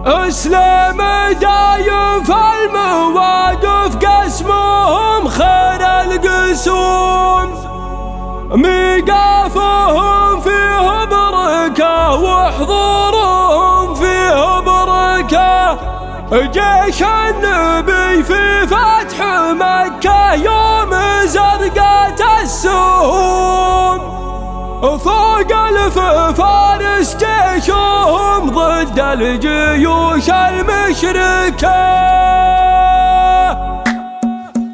اسلام دايم في المواقف قسمهم خير القسوم، ميقافهم فيه بركة وحضورهم فيه بركة. جيش النبي في فتح مكة يوم زرقت السهوم، فوق ألف فارس جيشهم ضد الجيوش المشركة.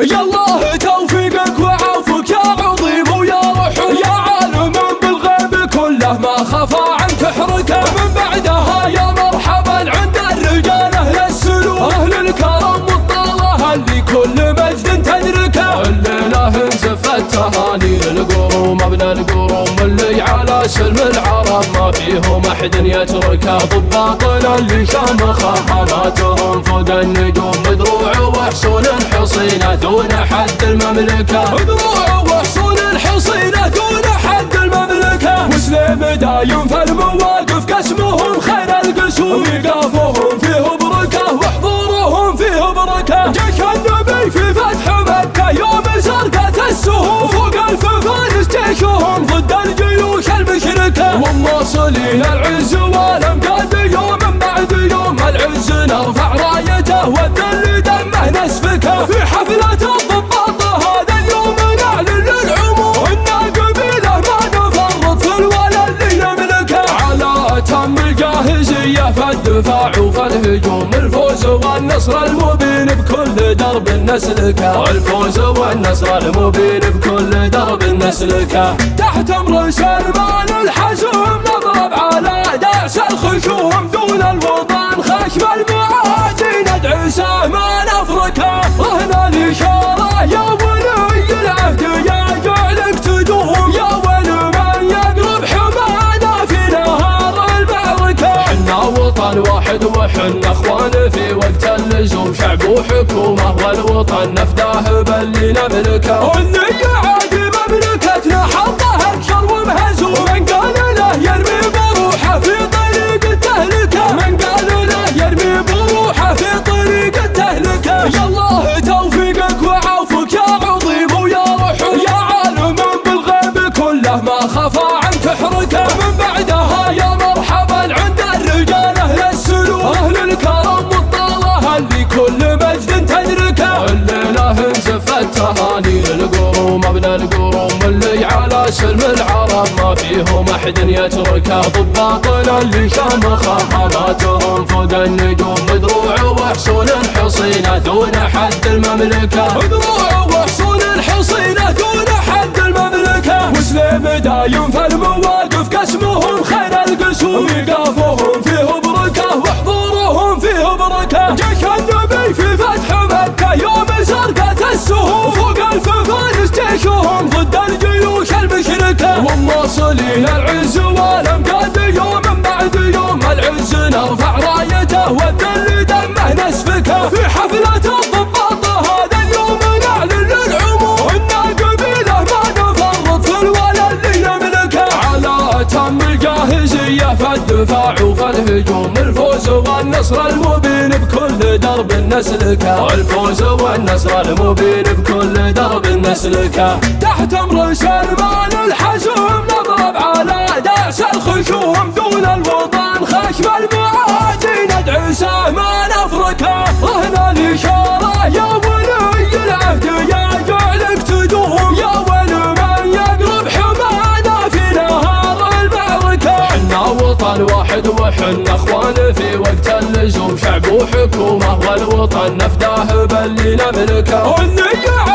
يا الله توفيقك وعافك يا عظيم ويا رحم، يا عالم بالغيب كله ما خفى عن تحركه. من بعدها يا مرحبا عند الرجال أهل السلوك، أهل الكرم والطاعة اللي كل مجد تدركه. الليلة انزف التهاني للقروم ابن القروم اللي على سلم العرب ما فيهم احد يتركه. ضباطنا اللي شامخه حماتهم فوق النجوم، دروع وحصون حصينه دون حد المملكه. دروع وحصون حصينه دون حد المملكه. مسلم دايم في المواقف قسمهم خير القسوم، ميقافهم فيه بركه وحضورهم فيه بركه. جيش النبي في فتح مكة يوم زرقت السهوم، فوق ألف فارس جيشهم ضد الجيوش المشركة. والواصلين العز والامجاد يوم بعد يوم، العز نرفع رايته والذل دمه نسفكه. في حفلة الضباط هذا اليوم نعلن للعموم إن قبيله ما نفرط في الولا اللي نملكه. على أتم الجاهزية في الدفاع وفي الهجوم، الفوز والنصر المبين بكل درب نسلكه. الفوز والنصر المبين بكل درب نسلكه. تحت امر سلمان الحزوم نضرب على دعس الخشوم، دون الوطن خشم المعادي ندعسه ما نفركه. رهن الإشارة يا ولي العهد يا جعلك تدوم، يا ولي من يقرب حمانا في نهار المعركة. حنا وطن واحد وحنا اخوان في وقت اللزوم، شعب وحكومة والوطن نفداه باللي نملكه. والنية عادي مملكتنا حظها اكشر ومهزوم، من قال له يرمي بروحه في طريق التهلكة. من قال له يرمي بروحه في طريق التهلكة. يا الله توفيقك وعافك يا عظيم ويا رحم، يا عالم بالغيب كله ما خفى عن تحركه. من بعدها يا مرحبا عند الرجال أهل السلوك، أهل الكرم والطاعة اللي كل مجد تدركه. الليلة انزف التهاني للقروم ابن القروم اللي على سلم العرب ما فيهم احد يتركه. ضباطنا اللي شامخه حماتهم فوق النجوم، دروع وحصون حصينه دون حد المملكه. دروع وحصون حصينه دون حد المملكه. مسلم دايم في المواقف قسمهم خير القسوم، ميقافهم فيه بركه وحضورهم فيه بركه. جيش النبي في فتح مكة يوم زرقت السهوم، فوق ألف فارس جيشهم ضد الجيوش المشركة. والواصلين العز والامجاد يوم بعد يوم، العز نرفع رايته والذل دمه نسفكه. في حفلة الضباط هذا اليوم نعلن للعموم إن قبيله ما نفرط في الولا اللي نملكه. على أتم الجاهزية في الدفاع وفي الهجوم، الفوز والنصر المبين بكل درب نسلكه. الفوز والنصر المبين بكل درب نسلكه. تحت امر سلمان الحزوم نضرب على دعس الخشوم، دون الوطن خشم المعادي ندعسه ما نفركه. رهن الإشارة يا ولي العهد يا جعلك تدوم، يا ولي من يقرب حمانا في نهار المعركة. حنا وطن واحد وحنا اخوان في وقت اللزوم، شعب وحكومة والوطن نفداه باللي نملكه. والنية